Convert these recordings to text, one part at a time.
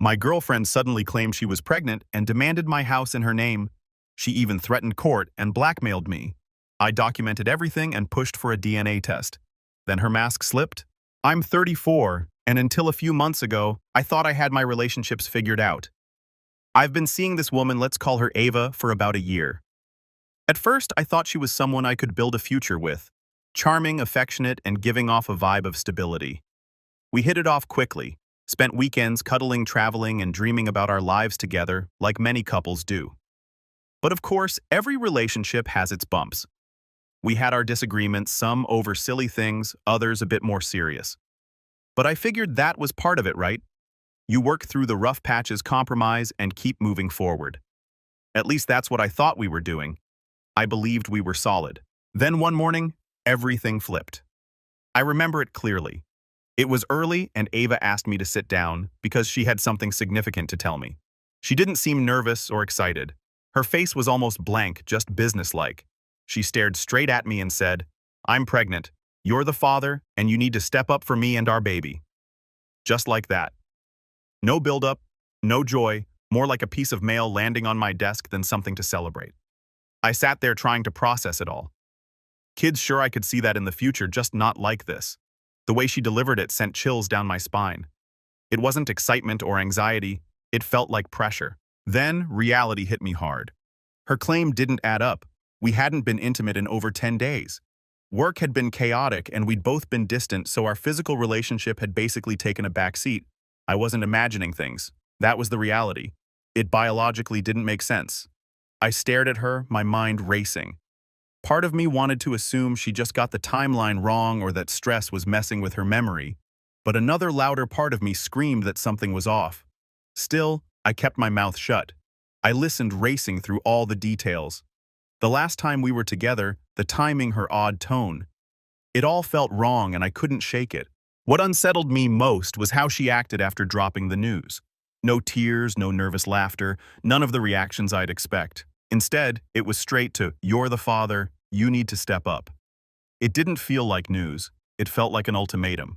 My girlfriend suddenly claimed she was pregnant and demanded my house in her name. She even threatened court and blackmailed me. I documented everything and pushed for a DNA test. Then her mask slipped. I'm 34, and until a few months ago, I thought I had my relationships figured out. I've been seeing this woman, let's call her Ava, for about a year. At first, I thought she was someone I could build a future with. Charming, affectionate, and giving off a vibe of stability. We hit it off quickly, spent weekends cuddling, traveling, and dreaming about our lives together, like many couples do. But of course, every relationship has its bumps. We had our disagreements, some over silly things, others a bit more serious. But I figured that was part of it, right? You work through the rough patches, compromise, and keep moving forward. At least that's what I thought we were doing. I believed we were solid. Then one morning, everything flipped. I remember it clearly. It was early and Ava asked me to sit down because she had something significant to tell me. She didn't seem nervous or excited. Her face was almost blank, just businesslike. She stared straight at me and said, "I'm pregnant. You're the father, and you need to step up for me and our baby." Just like that. No build-up, no joy, more like a piece of mail landing on my desk than something to celebrate. I sat there trying to process it all. Kids, sure, I could see that in the future, just not like this. The way she delivered it sent chills down my spine. It wasn't excitement or anxiety, it felt like pressure. Then, reality hit me hard. Her claim didn't add up. We hadn't been intimate in over 10 days. Work had been chaotic and we'd both been distant, so our physical relationship had basically taken a back seat. I wasn't imagining things. That was the reality. It biologically didn't make sense. I stared at her, my mind racing. Part of me wanted to assume she just got the timeline wrong or that stress was messing with her memory, but another louder part of me screamed that something was off. Still, I kept my mouth shut. I listened, racing through all the details. The last time we were together, the timing, her odd tone. It all felt wrong and I couldn't shake it. What unsettled me most was how she acted after dropping the news. No tears, no nervous laughter, none of the reactions I'd expect. Instead, it was straight to, "You're the father, you need to step up." It didn't feel like news. It felt like an ultimatum.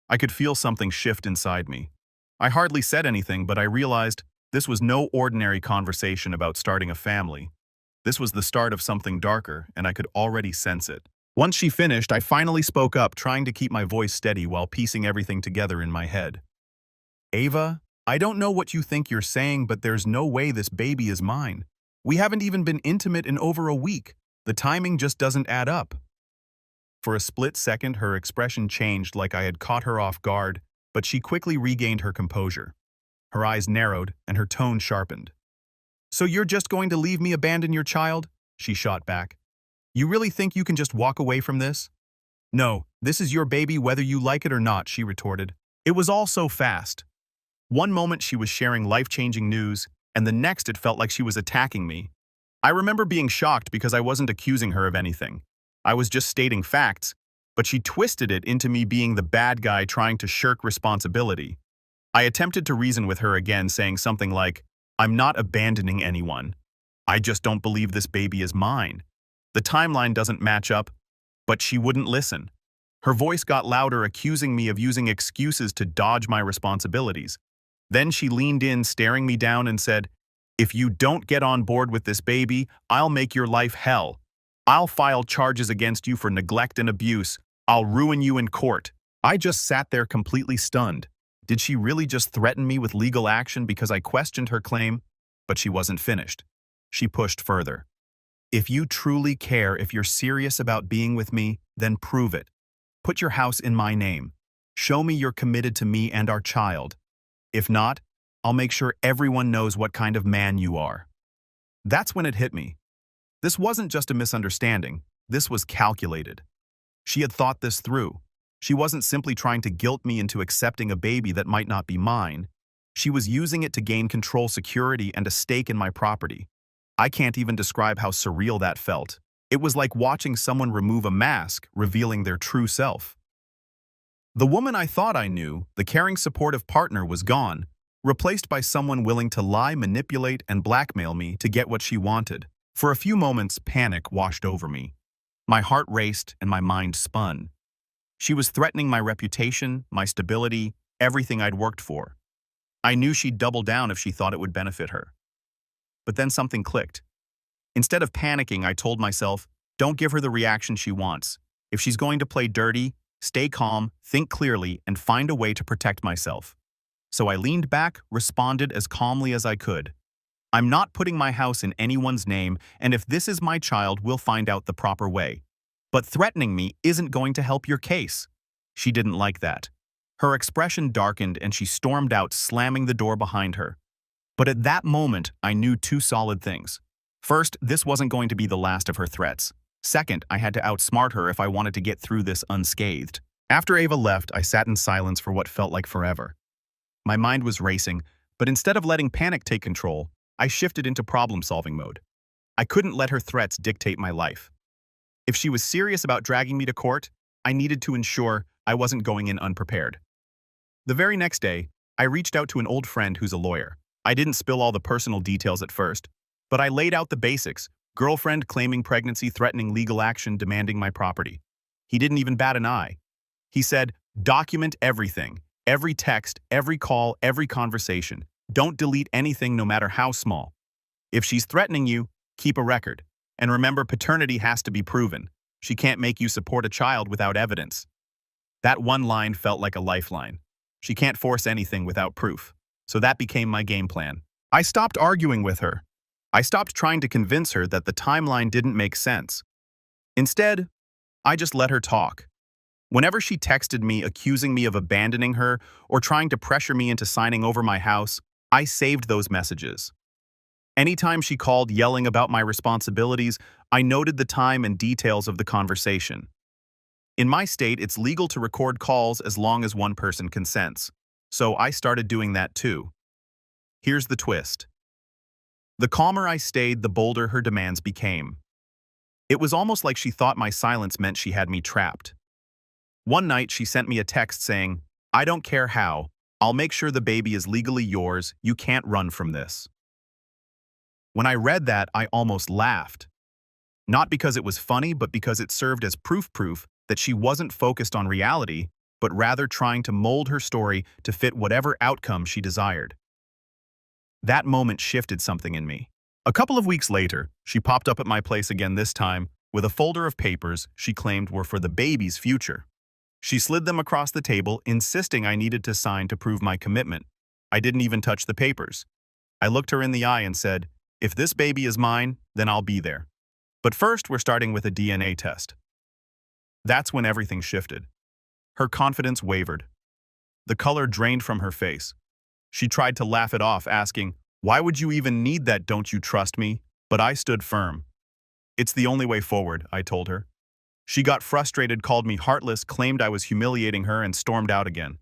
I could feel something shift inside me. I hardly said anything, but I realized this was no ordinary conversation about starting a family. This was the start of something darker, and I could already sense it. Once she finished, I finally spoke up, trying to keep my voice steady while piecing everything together in my head. "Ava, I don't know what you think you're saying, but there's no way this baby is mine. We haven't even been intimate in over a week. The timing just doesn't add up." For a split second, her expression changed like I had caught her off guard, but she quickly regained her composure. Her eyes narrowed and her tone sharpened. "So you're just going to leave me abandon your child?" she shot back. "You really think you can just walk away from this?" "No, this is your baby whether you like it or not," she retorted. It was all so fast. One moment she was sharing life-changing news, and the next it felt like she was attacking me. I remember being shocked because I wasn't accusing her of anything. I was just stating facts, but she twisted it into me being the bad guy trying to shirk responsibility. I attempted to reason with her again, saying something like, "I'm not abandoning anyone. I just don't believe this baby is mine. The timeline doesn't match up," but she wouldn't listen. Her voice got louder, accusing me of using excuses to dodge my responsibilities. Then she leaned in, staring me down, and said, "If you don't get on board with this baby, I'll make your life hell. I'll file charges against you for neglect and abuse. I'll ruin you in court." I just sat there completely stunned. Did she really just threaten me with legal action because I questioned her claim? But she wasn't finished. She pushed further. "If you truly care, if you're serious about being with me, then prove it. Put your house in my name. Show me you're committed to me and our child. If not, I'll make sure everyone knows what kind of man you are." That's when it hit me. This wasn't just a misunderstanding. This was calculated. She had thought this through. She wasn't simply trying to guilt me into accepting a baby that might not be mine. She was using it to gain control, security, and a stake in my property. I can't even describe how surreal that felt. It was like watching someone remove a mask, revealing their true self. The woman I thought I knew, the caring, supportive partner, was gone, replaced by someone willing to lie, manipulate, and blackmail me to get what she wanted. For a few moments, panic washed over me. My heart raced and my mind spun. She was threatening my reputation, my stability, everything I'd worked for. I knew she'd double down if she thought it would benefit her. But then something clicked. Instead of panicking, I told myself, don't give her the reaction she wants. If she's going to play dirty, stay calm, think clearly, and find a way to protect myself. So I leaned back, responded as calmly as I could. I'm not putting my house in anyone's name, and if this is my child, we'll find out the proper way. But threatening me isn't going to help your case. She didn't like that. Her expression darkened and she stormed out, slamming the door behind her. But at that moment, I knew two solid things. First, this wasn't going to be the last of her threats. Second, I had to outsmart her if I wanted to get through this unscathed. After Ava left, I sat in silence for what felt like forever. My mind was racing, but instead of letting panic take control, I shifted into problem-solving mode. I couldn't let her threats dictate my life. If she was serious about dragging me to court, I needed to ensure I wasn't going in unprepared. The very next day, I reached out to an old friend who's a lawyer. I didn't spill all the personal details at first, but I laid out the basics: girlfriend claiming pregnancy, threatening legal action, demanding my property. He didn't even bat an eye. He said, document everything, every text, every call, every conversation. Don't delete anything, no matter how small. If she's threatening you, keep a record. And remember, paternity has to be proven. She can't make you support a child without evidence. That one line felt like a lifeline. She can't force anything without proof. So that became my game plan. I stopped arguing with her. I stopped trying to convince her that the timeline didn't make sense. Instead, I just let her talk. Whenever she texted me accusing me of abandoning her or trying to pressure me into signing over my house, I saved those messages. Anytime she called yelling about my responsibilities, I noted the time and details of the conversation. In my state, it's legal to record calls as long as one person consents. So I started doing that too. Here's the twist. The calmer I stayed, the bolder her demands became. It was almost like she thought my silence meant she had me trapped. One night, she sent me a text saying, I don't care how, I'll make sure the baby is legally yours, you can't run from this. When I read that, I almost laughed. Not because it was funny, but because it served as proof that she wasn't focused on reality, but rather trying to mold her story to fit whatever outcome she desired. That moment shifted something in me. A couple of weeks later, she popped up at my place again, this time with a folder of papers she claimed were for the baby's future. She slid them across the table, insisting I needed to sign to prove my commitment. I didn't even touch the papers. I looked her in the eye and said, if this baby is mine, then I'll be there. But first, we're starting with a DNA test. That's when everything shifted. Her confidence wavered. The color drained from her face. She tried to laugh it off, asking, why would you even need that, don't you trust me? But I stood firm. It's the only way forward, I told her. She got frustrated, called me heartless, claimed I was humiliating her, and stormed out again.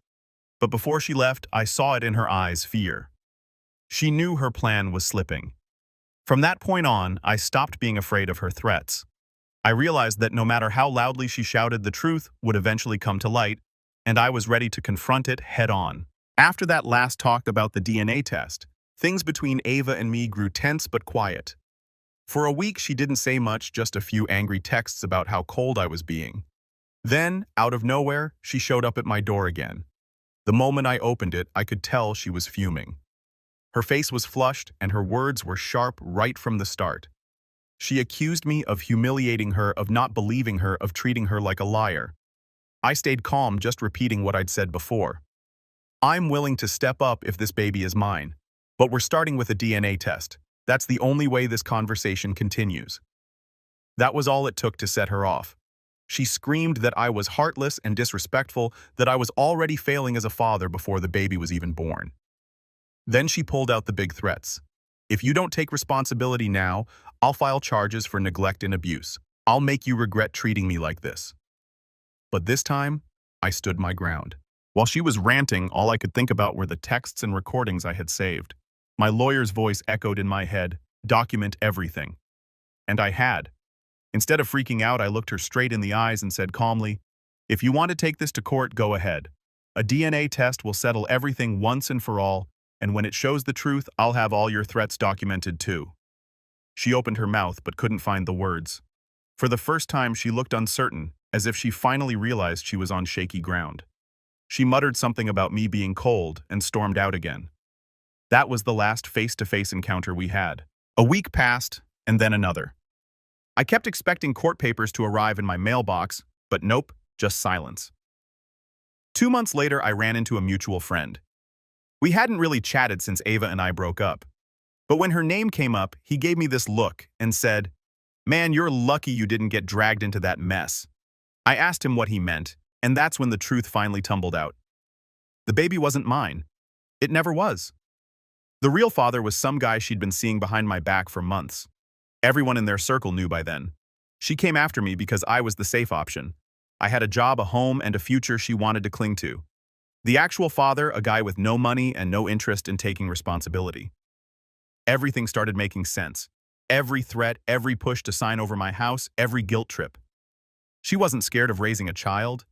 But before she left, I saw it in her eyes, fear. She knew her plan was slipping. From that point on, I stopped being afraid of her threats. I realized that no matter how loudly she shouted, the truth would eventually come to light, and I was ready to confront it head-on. After that last talk about the DNA test, things between Ava and me grew tense but quiet. For a week, she didn't say much, just a few angry texts about how cold I was being. Then, out of nowhere, she showed up at my door again. The moment I opened it, I could tell she was fuming. Her face was flushed, and her words were sharp right from the start. She accused me of humiliating her, of not believing her, of treating her like a liar. I stayed calm, just repeating what I'd said before. I'm willing to step up if this baby is mine, but we're starting with a DNA test. That's the only way this conversation continues. That was all it took to set her off. She screamed that I was heartless and disrespectful, that I was already failing as a father before the baby was even born. Then she pulled out the big threats. If you don't take responsibility now, I'll file charges for neglect and abuse. I'll make you regret treating me like this. But this time, I stood my ground. While she was ranting, all I could think about were the texts and recordings I had saved. My lawyer's voice echoed in my head, document everything. And I had. Instead of freaking out, I looked her straight in the eyes and said calmly, if you want to take this to court, go ahead. A DNA test will settle everything once and for all, and when it shows the truth, I'll have all your threats documented too. She opened her mouth but couldn't find the words. For the first time, she looked uncertain, as if she finally realized she was on shaky ground. She muttered something about me being cold and stormed out again. That was the last face-to-face encounter we had. A week passed, and then another. I kept expecting court papers to arrive in my mailbox, but nope, just silence. 2 months later, I ran into a mutual friend. We hadn't really chatted since Ava and I broke up. But when her name came up, he gave me this look and said, "Man, you're lucky you didn't get dragged into that mess." I asked him what he meant, and that's when the truth finally tumbled out. The baby wasn't mine. It never was. The real father was some guy she'd been seeing behind my back for months. Everyone in their circle knew by then. She came after me because I was the safe option. I had a job, a home, and a future she wanted to cling to. The actual father, a guy with no money and no interest in taking responsibility. Everything started making sense. Every threat, every push to sign over my house, every guilt trip. She wasn't scared of raising a child.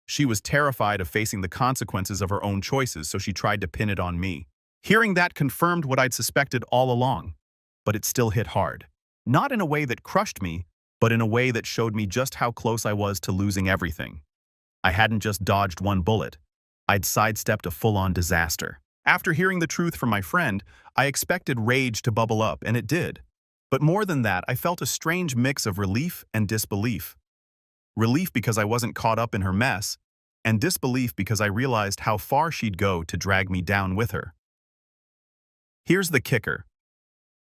She was terrified of facing the consequences of her own choices, so she tried to pin it on me. Hearing that confirmed what I'd suspected all along. But it still hit hard. Not in a way that crushed me, but in a way that showed me just how close I was to losing everything. I hadn't just dodged one bullet. I'd sidestepped a full-on disaster. After hearing the truth from my friend, I expected rage to bubble up, and it did. But more than that, I felt a strange mix of relief and disbelief. Relief because I wasn't caught up in her mess, and disbelief because I realized how far she'd go to drag me down with her. Here's the kicker.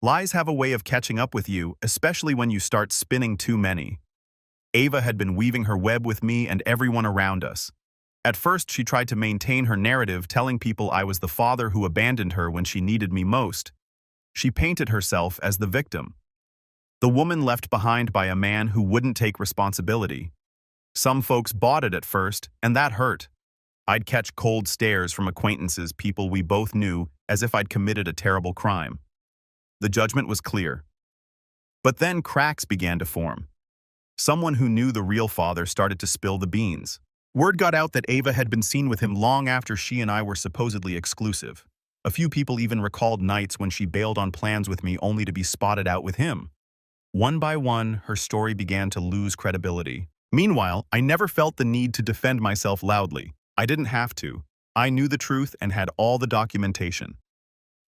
Lies have a way of catching up with you, especially when you start spinning too many. Ava had been weaving her web with me and everyone around us. At first, she tried to maintain her narrative, telling people I was the father who abandoned her when she needed me most. She painted herself as the victim. The woman left behind by a man who wouldn't take responsibility. Some folks bought it at first, and that hurt. I'd catch cold stares from acquaintances, people we both knew, as if I'd committed a terrible crime. The judgment was clear. But then cracks began to form. Someone who knew the real father started to spill the beans. Word got out that Ava had been seen with him long after she and I were supposedly exclusive. A few people even recalled nights when she bailed on plans with me only to be spotted out with him. One by one, her story began to lose credibility. Meanwhile, I never felt the need to defend myself loudly. I didn't have to. I knew the truth and had all the documentation.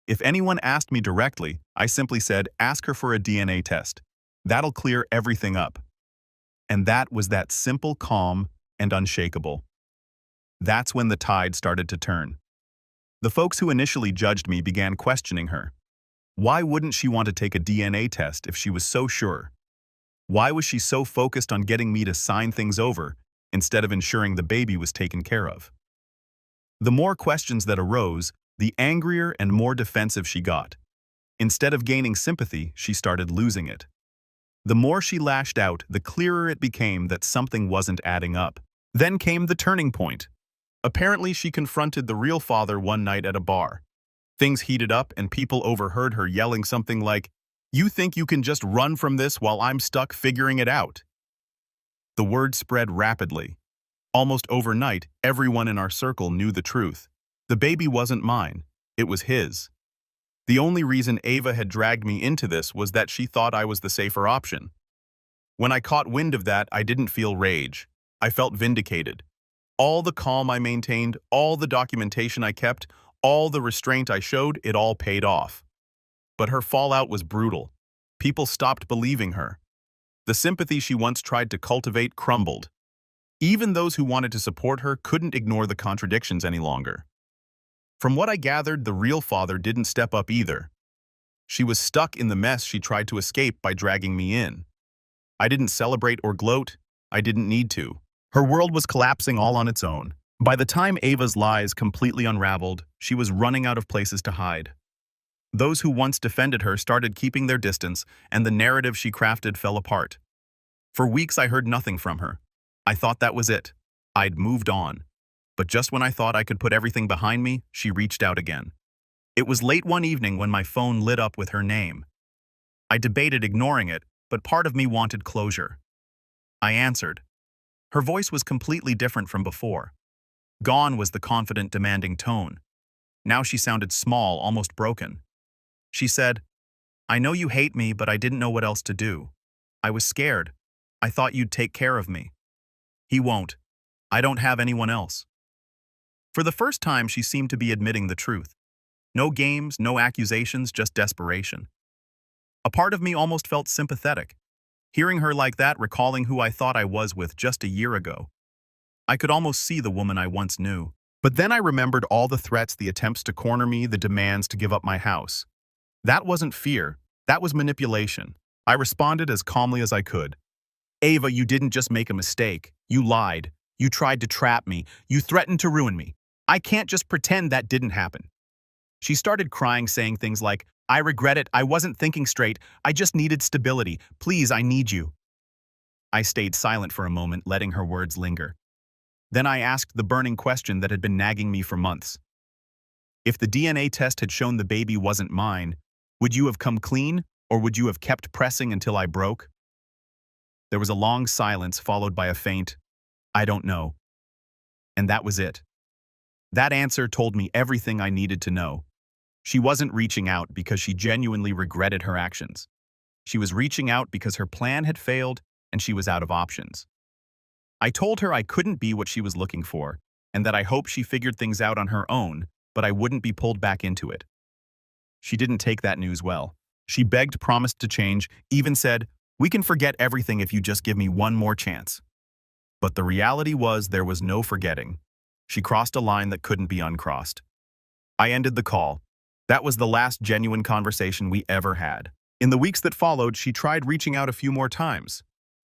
If anyone asked me directly, I simply said, "Ask her for a DNA test. That'll clear everything up." And that was that simple, calm, and unshakable. That's when the tide started to turn. The folks who initially judged me began questioning her. Why wouldn't she want to take a DNA test if she was so sure? Why was she so focused on getting me to sign things over instead of ensuring the baby was taken care of? The more questions that arose, the angrier and more defensive she got. Instead of gaining sympathy, she started losing it. The more she lashed out, the clearer it became that something wasn't adding up. Then came the turning point. Apparently, she confronted the real father one night at a bar. Things heated up and people overheard her yelling something like, "You think you can just run from this while I'm stuck figuring it out?" The word spread rapidly. Almost overnight, everyone in our circle knew the truth. The baby wasn't mine. It was his. The only reason Ava had dragged me into this was that she thought I was the safer option. When I caught wind of that, I didn't feel rage. I felt vindicated. All the calm I maintained, all the documentation I kept, all the restraint I showed, it all paid off. But her fallout was brutal. People stopped believing her. The sympathy she once tried to cultivate crumbled. Even those who wanted to support her couldn't ignore the contradictions any longer. From what I gathered, the real father didn't step up either. She was stuck in the mess she tried to escape by dragging me in. I didn't celebrate or gloat. I didn't need to. Her world was collapsing all on its own. By the time Ava's lies completely unraveled, she was running out of places to hide. Those who once defended her started keeping their distance, and the narrative she crafted fell apart. For weeks I heard nothing from her. I thought that was it. I'd moved on. But just when I thought I could put everything behind me, she reached out again. It was late one evening when my phone lit up with her name. I debated ignoring it, but part of me wanted closure. I answered. Her voice was completely different from before. Gone was the confident, demanding tone. Now she sounded small, almost broken. She said, "I know you hate me, but I didn't know what else to do. I was scared. I thought you'd take care of me." "He won't. I don't have anyone else." For the first time, she seemed to be admitting the truth. No games, no accusations, just desperation. A part of me almost felt sympathetic. Hearing her like that, recalling who I thought I was with just a year ago. I could almost see the woman I once knew. But then I remembered all the threats, the attempts to corner me, the demands to give up my house. That wasn't fear. That was manipulation. I responded as calmly as I could. Ava, you didn't just make a mistake. You lied. You tried to trap me. You threatened to ruin me. I can't just pretend that didn't happen. She started crying, saying things like, I regret it. I wasn't thinking straight. I just needed stability. Please, I need you. I stayed silent for a moment, letting her words linger. Then I asked the burning question that had been nagging me for months. If the DNA test had shown the baby wasn't mine, would you have come clean, or would you have kept pressing until I broke? There was a long silence followed by a faint, I don't know. And that was it. That answer told me everything I needed to know. She wasn't reaching out because she genuinely regretted her actions. She was reaching out because her plan had failed and she was out of options. I told her I couldn't be what she was looking for, and that I hoped she figured things out on her own, but I wouldn't be pulled back into it. She didn't take that news well. She begged, promised to change, even said, we can forget everything if you just give me one more chance. But the reality was there was no forgetting. She crossed a line that couldn't be uncrossed. I ended the call. That was the last genuine conversation we ever had. In the weeks that followed, she tried reaching out a few more times.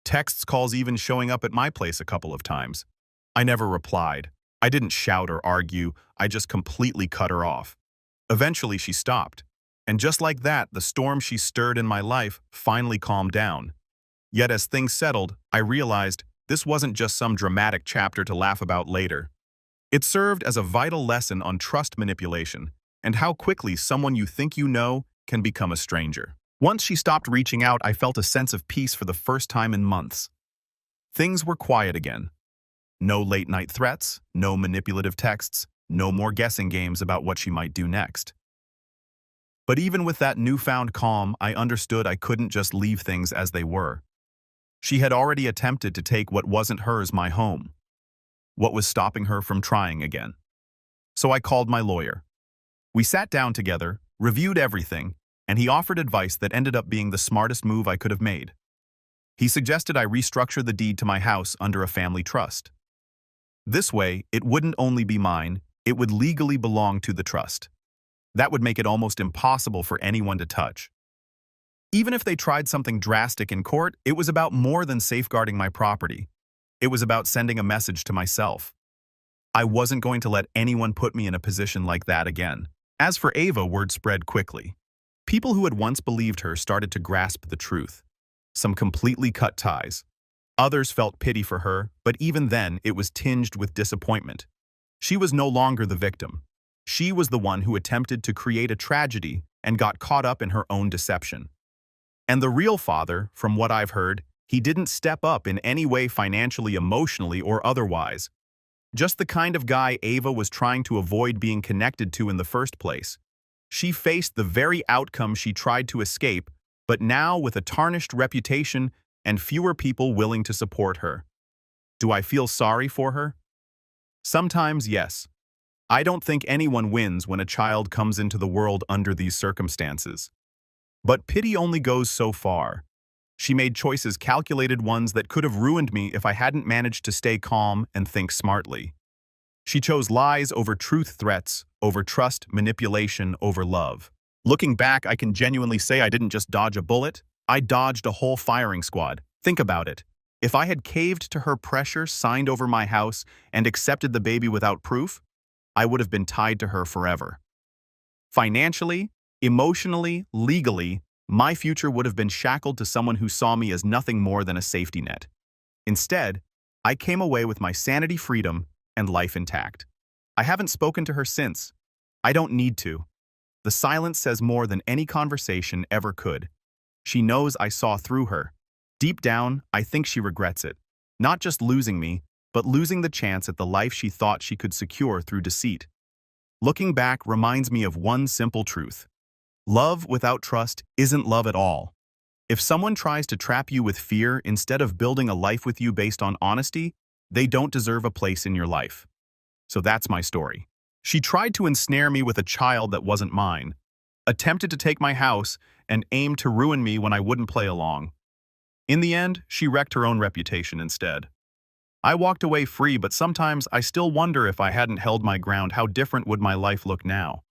Texts, calls even showing up at my place a couple of times. I never replied. I didn't shout or argue. I just completely cut her off. Eventually, she stopped. And just like that, the storm she stirred in my life finally calmed down. Yet as things settled, I realized this wasn't just some dramatic chapter to laugh about later. It served as a vital lesson on trust manipulation and how quickly someone you think you know can become a stranger. Once she stopped reaching out, I felt a sense of peace for the first time in months. Things were quiet again. No late-night threats, no manipulative texts, no more guessing games about what she might do next. But even with that newfound calm, I understood I couldn't just leave things as they were. She had already attempted to take what wasn't hers my home. What was stopping her from trying again? So I called my lawyer. We sat down together, reviewed everything, and he offered advice that ended up being the smartest move I could have made. He suggested I restructure the deed to my house under a family trust. This way, it wouldn't only be mine, it would legally belong to the trust. That would make it almost impossible for anyone to touch. Even if they tried something drastic in court, it was about more than safeguarding my property. It was about sending a message to myself. I wasn't going to let anyone put me in a position like that again. As for Ava, word spread quickly. People who had once believed her started to grasp the truth. Some completely cut ties. Others felt pity for her, but even then it was tinged with disappointment. She was no longer the victim. She was the one who attempted to create a tragedy and got caught up in her own deception. And the real father, from what I've heard, he didn't step up in any way financially, emotionally, or otherwise. Just the kind of guy Ava was trying to avoid being connected to in the first place. She faced the very outcome she tried to escape, but now with a tarnished reputation and fewer people willing to support her. Do I feel sorry for her? Sometimes, yes. I don't think anyone wins when a child comes into the world under these circumstances. But pity only goes so far. She made choices, calculated ones that could have ruined me if I hadn't managed to stay calm and think smartly. She chose lies over truth, threats over trust, manipulation over love. Looking back, I can genuinely say I didn't just dodge a bullet, I dodged a whole firing squad. Think about it. If I had caved to her pressure, signed over my house, and accepted the baby without proof, I would have been tied to her forever. Financially, emotionally, legally, my future would have been shackled to someone who saw me as nothing more than a safety net. Instead, I came away with my sanity, freedom, and life intact. I haven't spoken to her since. I don't need to. The silence says more than any conversation ever could. She knows I saw through her. Deep down, I think she regrets it. Not just losing me, but losing the chance at the life she thought she could secure through deceit. Looking back reminds me of one simple truth. Love without trust isn't love at all. If someone tries to trap you with fear instead of building a life with you based on honesty, they don't deserve a place in your life. So that's my story. She tried to ensnare me with a child that wasn't mine, attempted to take my house, and aimed to ruin me when I wouldn't play along. In the end, she wrecked her own reputation instead. I walked away free, but sometimes I still wonder if I hadn't held my ground, how different would my life look now?